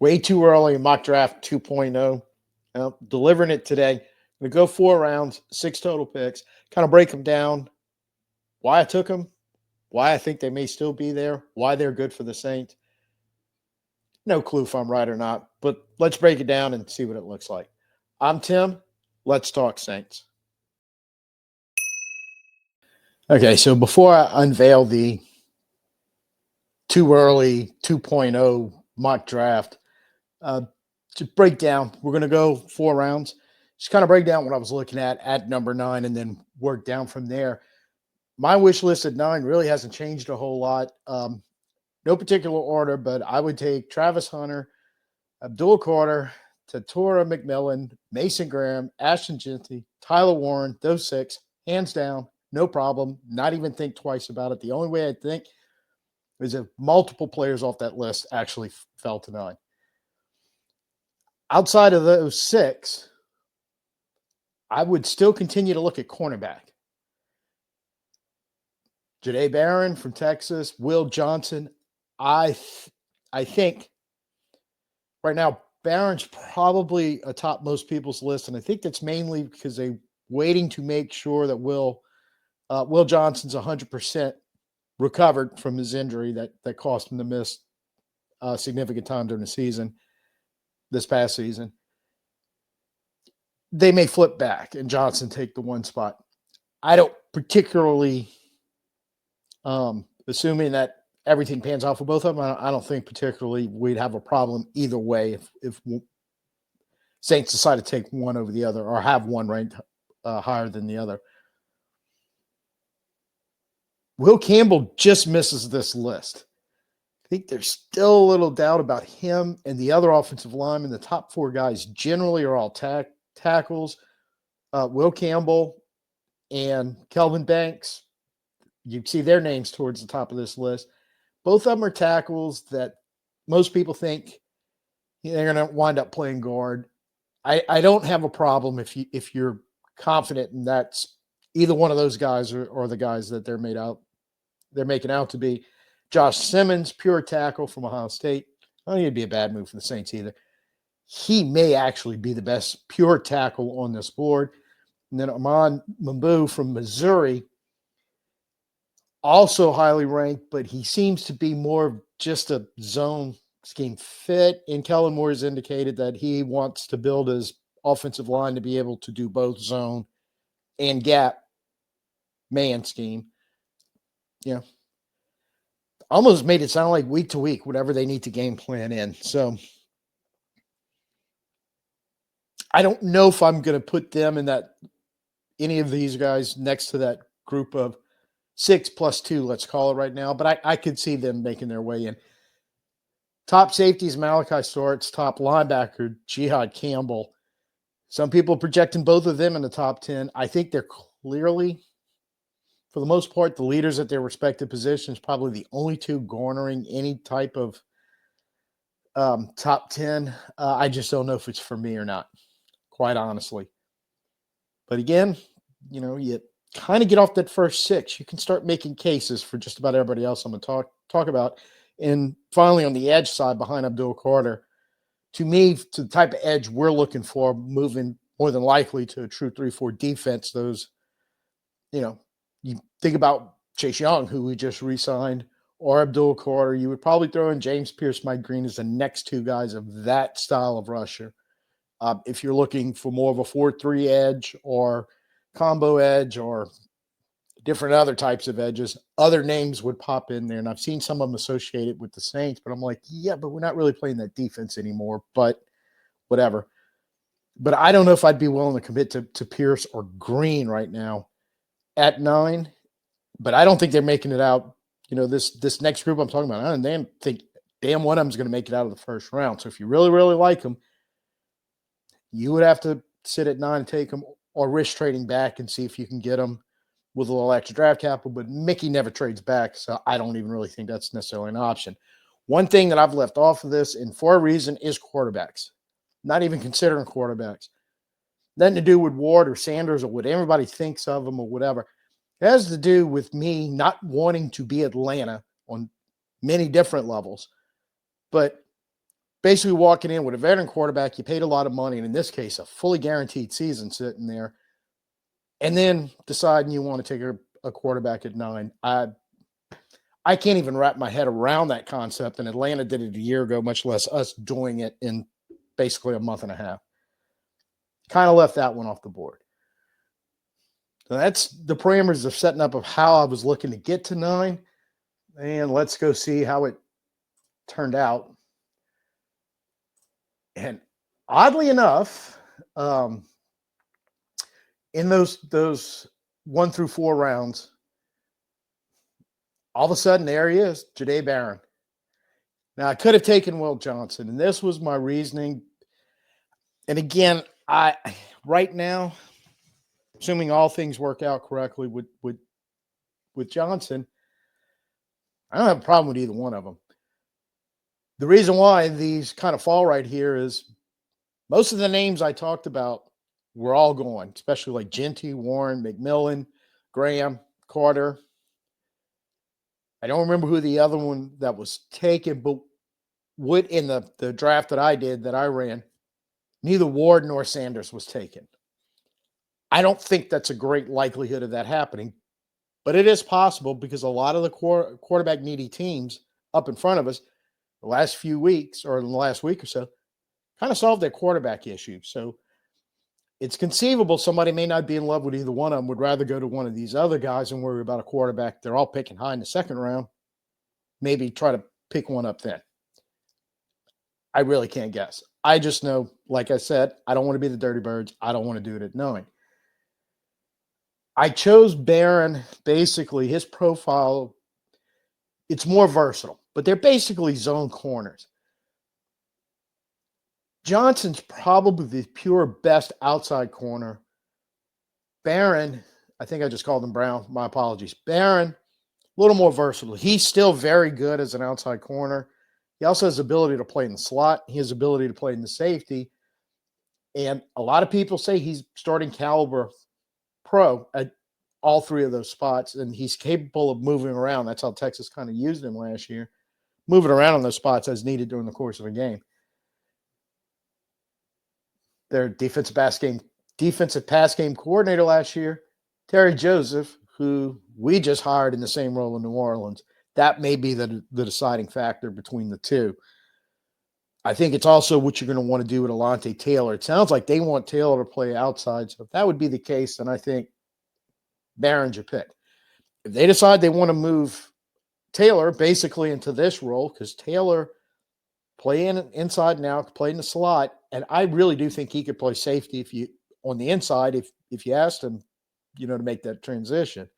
Way too early in mock draft 2.0. Delivering it today. I'm going to go 4 rounds, 6 total picks, kind of break them down, why I took them, why I think they may still be there, why they're good for the Saints. No clue if I'm right or not, but let's break it down and see what it looks like. I'm Tim. Let's talk Saints. Okay, so before I unveil the too early 2.0 mock draft, to break down, we're going to go 4 rounds. Just kind of break down what I was looking at number 9 and then work down from there. My wish list at 9 really hasn't changed a whole lot. No particular order, but I would take Travis Hunter, Abdul Carter, Tatura McMillan, Mason Graham, Ashton Genty, Tyler Warren, those 6, hands down, no problem. Not even think twice about it. The only way I think is if multiple players off that list actually fell to 9. Outside of those 6, I would still continue to look at cornerback. Jahdae Barron from Texas, Will Johnson. I think right now Barron's probably atop most people's list, and I think that's mainly because they're waiting to make sure that Will Johnson's 100% recovered from his injury that cost him to miss significant time during the season, this past season. They may flip back and Johnson take the 1 spot. I don't particularly, assuming that everything pans out for both of them, I don't think particularly we'd have a problem either way if Saints decide to take one over the other or have one ranked higher than the other. Will Campbell just misses this list. I think there's still a little doubt about him and the other offensive linemen. The top 4 guys generally are all tackles. Will Campbell and Kelvin Banks, you see their names towards the top of this list. Both of them are tackles that most people think they're going to wind up playing guard. I don't have a problem if you're confident in that's either one of those guys or the guys that they're making out to be. Josh Simmons, pure tackle from Ohio State. I don't think it'd be a bad move for the Saints either. He may actually be the best pure tackle on this board. And then Amon Mambu from Missouri, also highly ranked, but he seems to be more of just a zone scheme fit. And Kellen Moore has indicated that he wants to build his offensive line to be able to do both zone and gap man scheme. Yeah. Almost made it sound like week to week, whatever they need to game plan in. So I don't know if I'm going to put them in any of these guys next to that group of 6 plus 2, let's call it right now. But I could see them making their way in. Top safeties, Malachi Starks. Top linebacker, Jihad Campbell. Some people projecting both of them in the top 10. I think they're clearly, for the most part, the leaders at their respective positions, probably the only 2 garnering any type of top 10. I just don't know if it's for me or not, quite honestly. But again, you kind of get off that first 6. You can start making cases for just about everybody else I'm going to talk about. And finally, on the edge side behind Abdul Carter, to me, to the type of edge we're looking for, moving more than likely to a true 3-4 defense, those, you think about Chase Young, who we just re-signed, or Abdul Carter. You would probably throw in James Pierce-Mike Green as the next 2 guys of that style of rusher. If you're looking for more of a 4-3 edge or combo edge or different other types of edges, other names would pop in there. And I've seen some of them associated with the Saints, but I'm like, yeah, but we're not really playing that defense anymore, but whatever. But I don't know if I'd be willing to commit to Pierce or Green right now at 9, but I don't think they're making it out. This next group I'm talking about, I don't think damn one of them is going to make it out of the first round. So if you really, really like them, you would have to sit at 9 and take them, or risk trading back and see if you can get them with a little extra draft capital. But Mickey never trades back, so I don't even really think that's necessarily an option. One thing that I've left off of this, and for a reason, is quarterbacks. Not even considering quarterbacks. Nothing to do with Ward or Sanders or what everybody thinks of them or whatever. It has to do with me not wanting to be Atlanta on many different levels. But basically walking in with a veteran quarterback, you paid a lot of money, and in this case, a fully guaranteed season sitting there, and then deciding you want to take a quarterback at 9. I can't even wrap my head around that concept, and Atlanta did it a year ago, much less us doing it in basically a month and a half. Kind of left that one off the board. So that's the parameters of setting up of how I was looking to get to 9, and let's go see how it turned out. And oddly enough, in those 1 through 4 rounds, all of a sudden there he is, Jahdae Barron. Now I could have taken Will Johnson, and this was my reasoning. And again, right now, assuming all things work out correctly with Johnson, I don't have a problem with either one of them. The reason why these kind of fall right here is most of the names I talked about were all going, especially like Genty, Warren, McMillan, Graham, Carter. I don't remember who the other one that was taken, but what in the draft that I ran, neither Ward nor Sanders was taken. I don't think that's a great likelihood of that happening, but it is possible because a lot of the quarterback needy teams up in front of us the last few weeks or in the last week or so kind of solved their quarterback issue. So it's conceivable somebody may not be in love with either one of them, would rather go to one of these other guys and worry about a quarterback they're all picking high in the second round, maybe try to pick one up then. I really can't guess. I just know, like I said, I don't want to be the Dirty Birds. I don't want to do it at 9. I chose Barron. Basically, his profile, it's more versatile, but they're basically zone corners. Johnson's probably the pure best outside corner. Barron, I think I just called him Brown. My apologies. Barron, a little more versatile. He's still very good as an outside corner. He also has the ability to play in the slot. He has the ability to play in the safety. And a lot of people say he's starting caliber pro at all 3 of those spots, and he's capable of moving around. That's how Texas kind of used him last year, moving around on those spots as needed during the course of a game. Their defensive pass game coordinator last year, Terry Joseph, who we just hired in the same role in New Orleans. That may be the deciding factor between the two. I think it's also what you're going to want to do with Alontae Taylor. It sounds like they want Taylor to play outside. So if that would be the case, then I think Barron's your pick. If they decide they want to move Taylor basically into this role, because Taylor play inside now, play in the slot, and I really do think he could play safety on the inside if you asked him, to make that transition.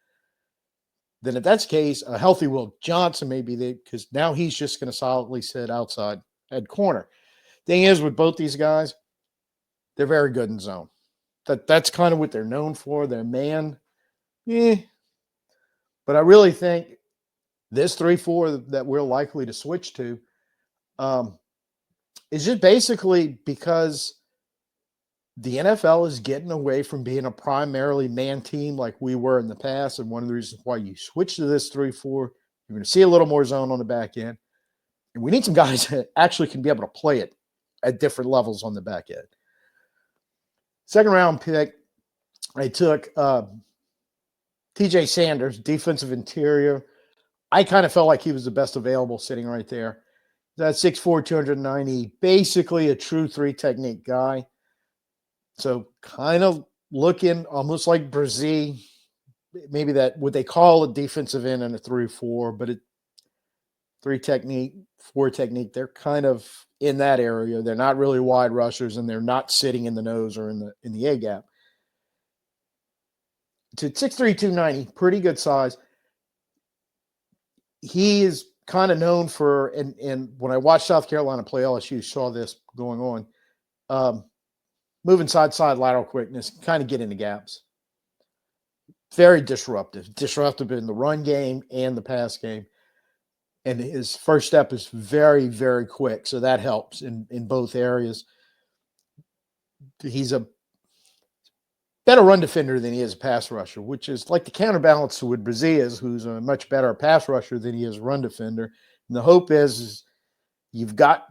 Then if that's the case, a healthy Will Johnson may be there because now he's just going to solidly sit outside at corner. Thing is, with both these guys, they're very good in zone. That's kind of what they're known for. They're man. But I really think this 3-4 that we're likely to switch to is just basically because the NFL is getting away from being a primarily man team like we were in the past. And one of the reasons why you switch to this 3-4, you're going to see a little more zone on the back end. And we need some guys that actually can be able to play it at different levels on the back end. Second round pick, I took TJ Sanders, defensive interior. I kind of felt like he was the best available sitting right there. That's 6'4", 290, basically a true 3 technique guy. So kind of looking almost like Brazil, maybe that what they call a defensive end and a 3-4, but 3 technique, 4 technique. They're kind of in that area. They're not really wide rushers, and they're not sitting in the nose or in the A gap. To 6'3", 290, pretty good size. He is kind of known for, and when I watched South Carolina play LSU, saw this going on. Moving side lateral quickness, kind of get into gaps. Very disruptive. Disruptive in the run game and the pass game. And his first step is very, very quick. So that helps in both areas. He's a better run defender than he is a pass rusher, which is like the counterbalance to what Brazil is, who's a much better pass rusher than he is a run defender. And the hope is you've got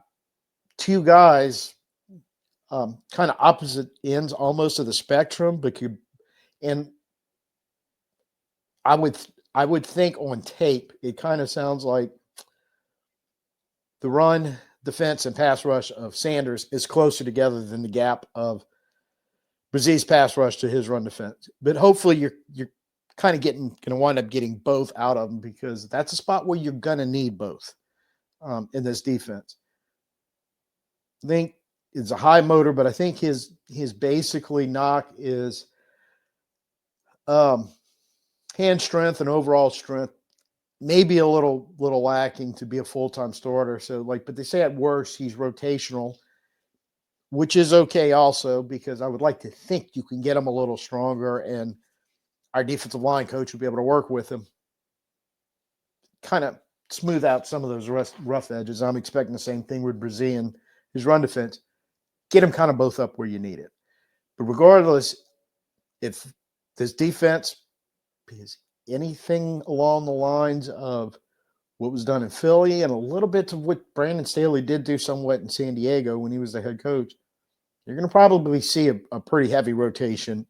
two guys, kind of opposite ends almost of the spectrum, but and I would think on tape, it kind of sounds like the run, defense, and pass rush of Sanders is closer together than the gap of Brazier's pass rush to his run defense. But hopefully you're kind of going to wind up getting both out of them, because that's a spot where you're going to need both in this defense. I think it's a high motor, but I think his basically knock is hand strength and overall strength, maybe a little lacking to be a full-time starter. So but they say at worst he's rotational, which is okay also, because I would like to think you can get him a little stronger, and our defensive line coach will be able to work with him, kind of smooth out some of those rough edges. I'm expecting the same thing with Brazier and his run defense. Get them kind of both up where you need it. But regardless, if this defense is anything along the lines of what was done in Philly and a little bit of what Brandon Staley did do somewhat in San Diego when he was the head coach, you're going to probably see a pretty heavy rotation,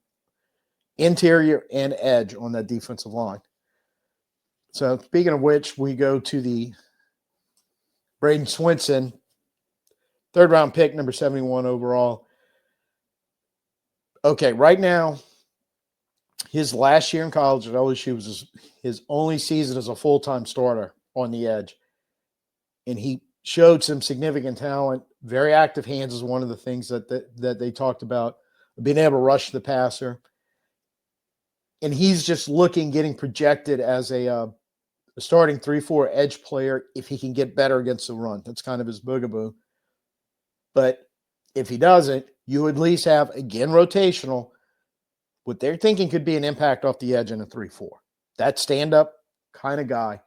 interior and edge, on that defensive line. So speaking of which, we go to the Bradyn Swinson, third-round pick, number 71 overall. Okay, right now, his last year in college at LSU was his only season as a full-time starter on the edge. And he showed some significant talent. Very active hands is one of the things that they talked about, being able to rush the passer. And he's just getting projected as a starting 3-4 edge player if he can get better against the run. That's kind of his bugaboo. But if he doesn't, you at least have, again, rotational, what they're thinking could be an impact off the edge in a 3-4. That stand-up kind of guy.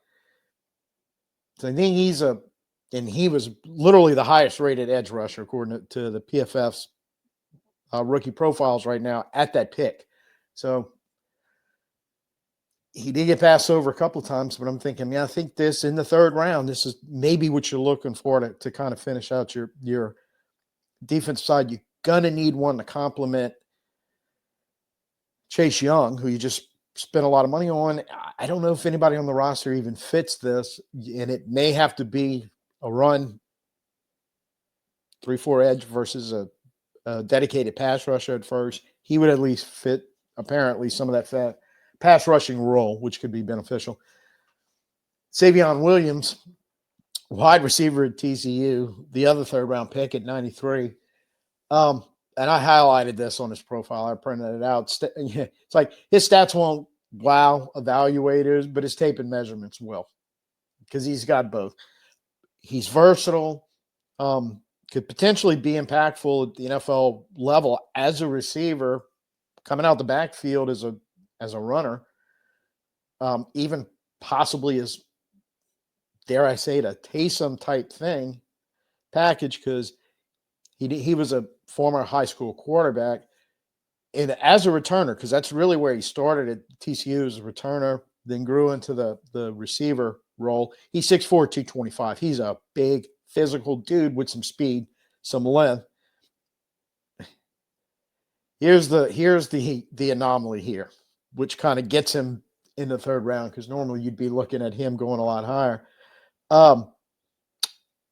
So I think he was literally the highest rated edge rusher according to the PFF's rookie profiles right now at that pick. So he did get passed over a couple of times, but I'm thinking, I think this in the third round, this is maybe what you're looking for to kind of finish out your defensive side. You're going to need one to complement Chase Young, who you just spent a lot of money on. I don't know if anybody on the roster even fits this, and it may have to be a run 3-4 edge versus a dedicated pass rusher at first. He would at least fit, apparently, some of that pass rushing role, which could be beneficial. Savion Williams, wide receiver at TCU, the other third-round pick at 93. And I highlighted this on his profile. I printed it out. It's like his stats won't wow evaluators, but his tape and measurements will, because he's got both. He's versatile, could potentially be impactful at the NFL level as a receiver, coming out the backfield as a runner, even possibly as, dare I say it, a Taysom type thing package, because he was a former high school quarterback, and as a returner, because that's really where he started at TCU as a returner, then grew into the receiver role. He's 6'4", 225. He's a big physical dude with some speed, some length. Here's the anomaly here, which kind of gets him in the third round, because normally you'd be looking at him going a lot higher.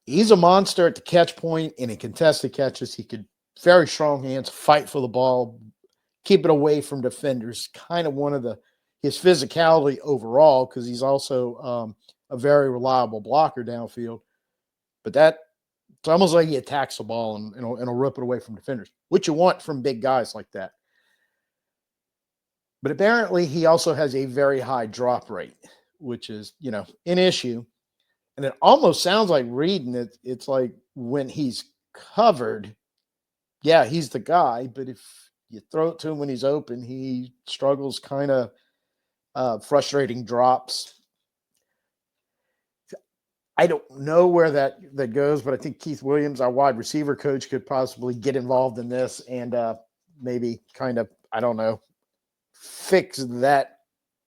He's a monster at the catch point and in contested catches. He could, very strong hands, fight for the ball, keep it away from defenders. Kind of one of his physicality overall, because he's also a very reliable blocker downfield. But it's almost like he attacks the ball and he'll rip it away from defenders, which you want from big guys like that. But apparently he also has a very high drop rate, which is, an issue. And it almost sounds like reading it. It's like when he's covered, yeah, he's the guy. But if you throw it to him when he's open, he struggles, kind of frustrating drops. I don't know where that goes, but I think Keith Williams, our wide receiver coach, could possibly get involved in this and maybe kind of, I don't know, fix that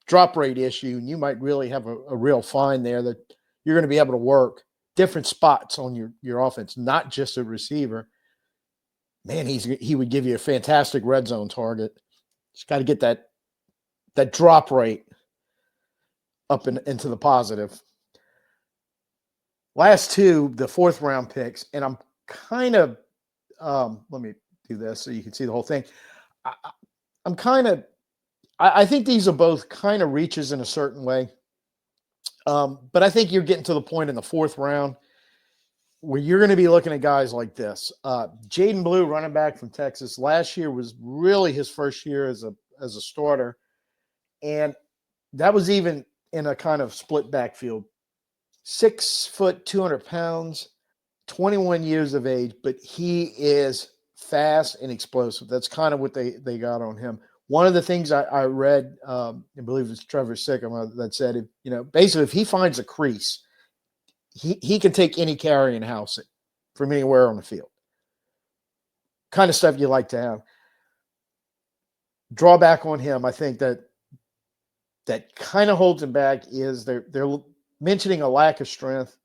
drop rate issue. And you might really have a real find there that you're going to be able to work different spots on your offense, not just a receiver, man, he would give you a fantastic red zone target. Just got to get that drop rate up into the positive. Last two, the 4th round picks, and I'm kind of let me do this so you can see the whole thing. I think these are both kind of reaches in a certain way. But I think you're getting to the point in the 4th round where you're going to be looking at guys like this. Jaden Blue, running back from Texas, last year was really his first year as a starter. And that was even in a kind of split backfield. 6 foot, 200 pounds, 21 years of age, but he is fast and explosive. That's kind of what they got on him. One of the things I read, I believe it's Trevor Sickam that said, basically if he finds a crease, he can take any carry and house it from anywhere on the field. Kind of stuff you like to have. Drawback on him, I think that kind of holds him back is they're mentioning a lack of strength.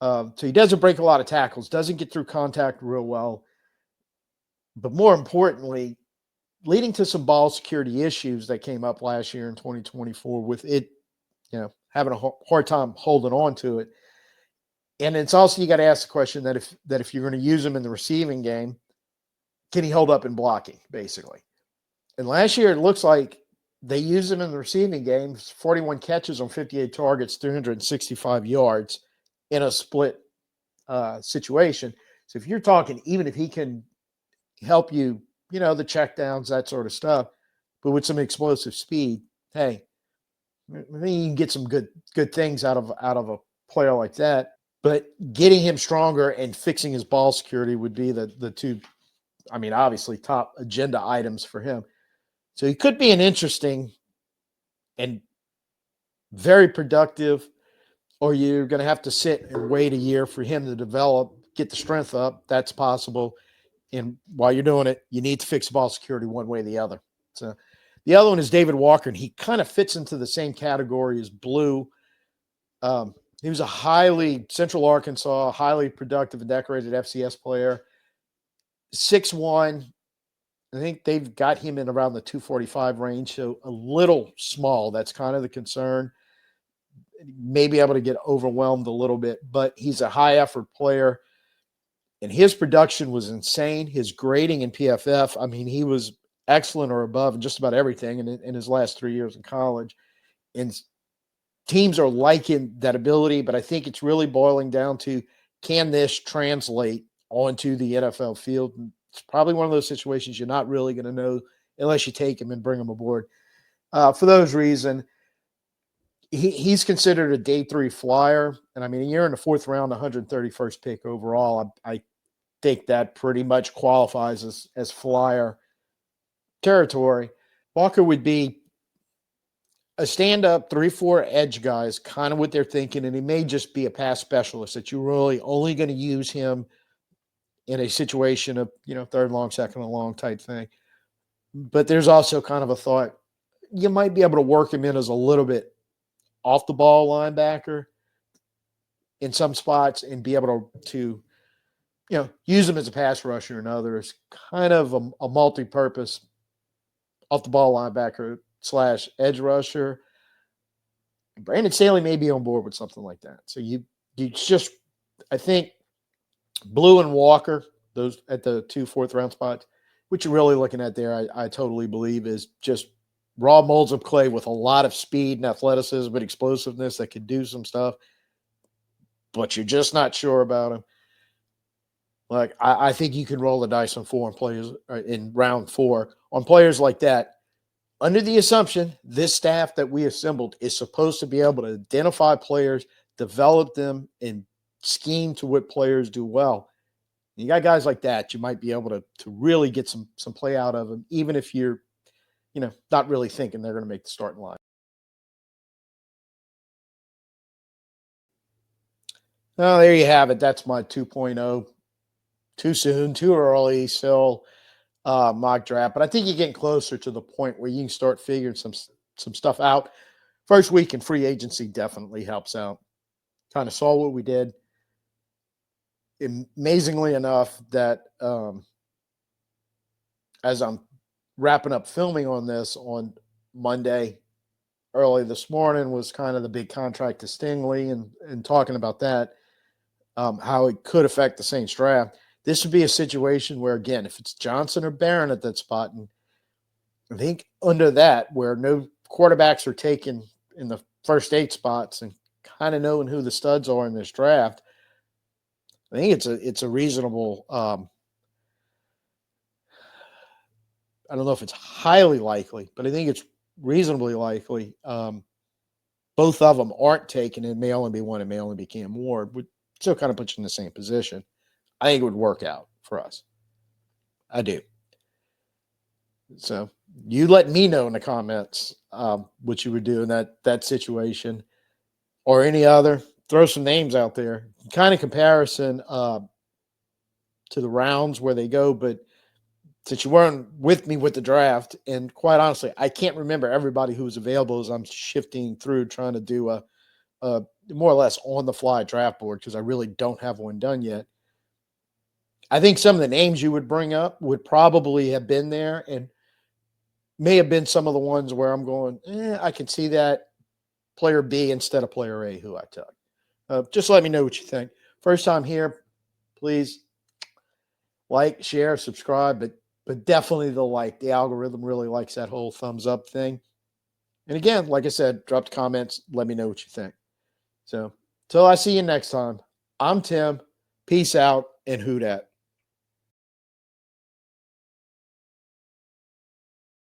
So he doesn't break a lot of tackles, doesn't get through contact real well. But more importantly, leading to some ball security issues that came up last year in 2024 with it, having a hard time holding on to it. And it's also, you got to ask the question that if you're going to use him in the receiving game, can he hold up in blocking, basically? And last year, it looks like they used him in the receiving game, 41 catches on 58 targets, 365 yards in a split situation. So if you're talking, even if he can help you, the check downs, that sort of stuff, but with some explosive speed, hey, maybe you can get some good things out of a player like that. But getting him stronger and fixing his ball security would be the two, obviously top agenda items for him. So he could be an interesting and very productive, or you're going to have to sit and wait a year for him to develop, get the strength up. That's possible. And while you're doing it, you need to fix ball security one way or the other. So the other one is David Walker, and he kind of fits into the same category as Blue. He was a Central Arkansas, highly productive and decorated FCS player. 6'1". I think they've got him in around the 245 range, so a little small. That's kind of the concern. May be able to get overwhelmed a little bit, but he's a high-effort player, and his production was insane. His grading in PFF, he was excellent or above in just about everything in his last 3 years in college. And teams are liking that ability, but I think it's really boiling down to, can this translate onto the NFL field? And it's probably one of those situations you're not really going to know unless you take him and bring him aboard. For those reasons, he's considered a day 3 flyer. And you're in the 4th round, 131st pick overall. I think that pretty much qualifies as flyer territory. Walker would be a stand-up 3-4 edge guy is kind of what they're thinking, and he may just be a pass specialist that you're really only going to use him in a situation of, 3rd and long, 2nd and long type thing. But there's also kind of a thought you might be able to work him in as a little bit off the ball linebacker in some spots and be able to use him as a pass rusher in others, kind of a multi-purpose off the ball linebacker / edge rusher. Brandon Staley may be on board with something like that. So you just, I think Blue and Walker, those at the 2 4th round spots, what you're really looking at there, I totally believe is just raw molds of clay with a lot of speed and athleticism and explosiveness that could do some stuff, but you're just not sure about him. Like, I think you can roll the dice on 4 players in round 4 on players like that, under the assumption this staff that we assembled is supposed to be able to identify players, develop them, and scheme to what players do well. You got guys like that, you might be able to really get some play out of them, even if you're, not really thinking they're going to make the starting line. Oh, there you have it. That's my 2.0. Too soon, too early, still mock draft. But I think you're getting closer to the point where you can start figuring some stuff out. First week in free agency definitely helps out. Kind of saw what we did. amazingly enough, that as I'm wrapping up filming on this on Monday, early this morning, was kind of the big contract to Stingley and talking about that, how it could affect the Saints draft. This would be a situation where, again, if it's Johnson or Barron at that spot, and I think under that, where no quarterbacks are taken in the first 8 spots and kind of knowing who the studs are in this draft, I think it's a reasonable. I don't know if it's highly likely, but I think it's reasonably likely. Both of them aren't taken. It may only be one. It may only be Cam Ward. Would still kind of put you in the same position. I think it would work out for us. I do. So you let me know in the comments what you would do in that situation or any other. Throw some names out there. Kind of comparison to the rounds where they go, but since you weren't with me with the draft, and quite honestly, I can't remember everybody who was available as I'm shifting through trying to do a more or less on-the-fly draft board because I really don't have one done yet. I think some of the names you would bring up would probably have been there and may have been some of the ones where I'm going, I can see that player B instead of player A who I took. Just let me know what you think. First time here, please like, share, subscribe, but definitely the like. The algorithm really likes that whole thumbs up thing. And again, like I said, drop the comments. Let me know what you think. So, till I see you next time, I'm Tim. Peace out and hoot at.